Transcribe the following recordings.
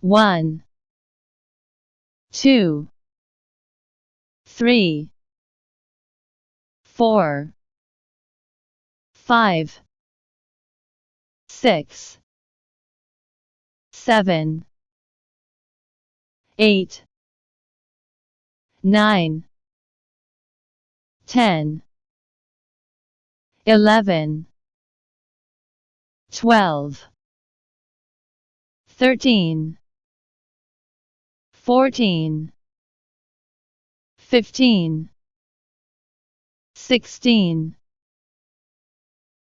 1, 2, 3, 4, 5, 6, 7, 8, 9, 10, 11, 12, 13, 14, 15, 16,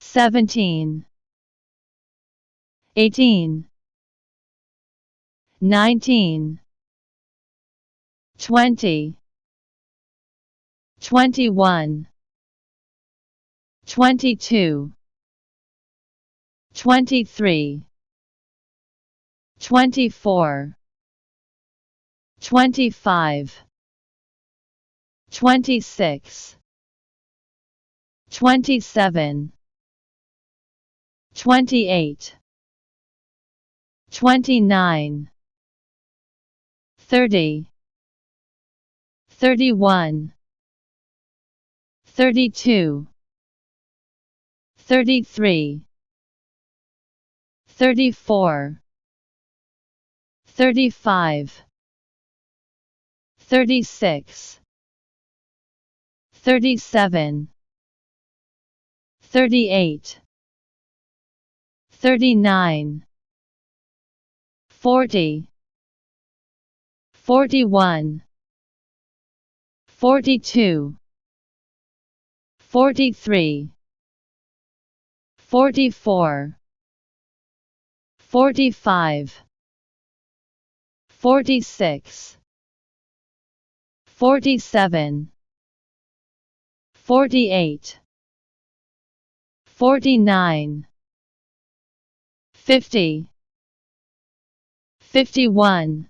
17, 18, 19, 20, 21, 22, 23, 24, 25, 26, 27, 28, 29, 30, 31, 32, 33, 34, 35, 36, 37, 38, 39, 40, 41, 42, 43, 44, 45, 46, 47, 48, 49, 50, 51,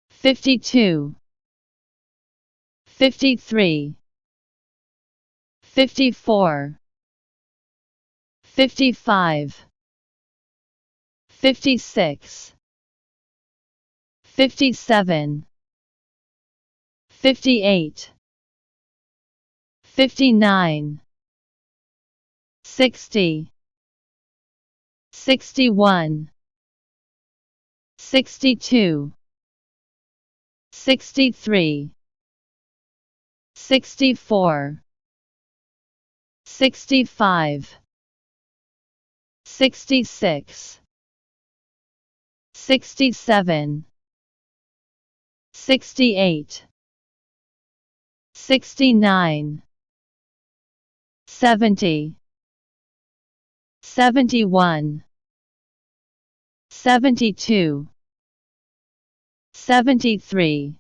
52, 53, 54, 55, 56, 57, 58, 59, 60, 61, 62, 63, 64, 65, 66, 67, 68, 69, 70, 71, 72, 73,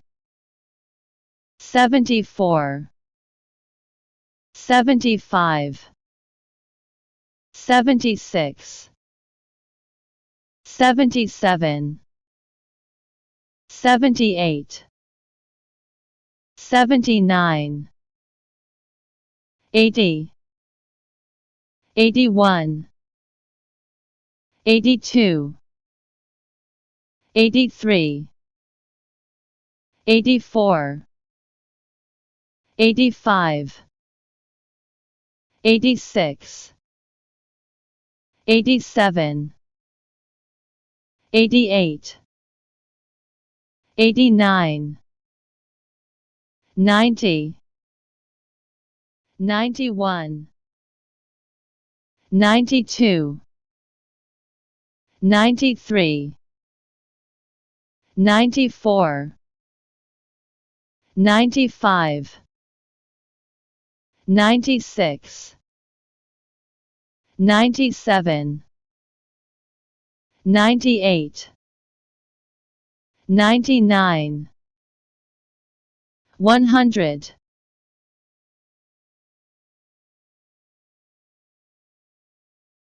74, 75, 76, 77, 78, 79, 80, 81, 82, 83, 84, 85, 86, 87, 88, 89, 90, 91, 92, 93, 94, 95, 96, 97, 98, 99, 100,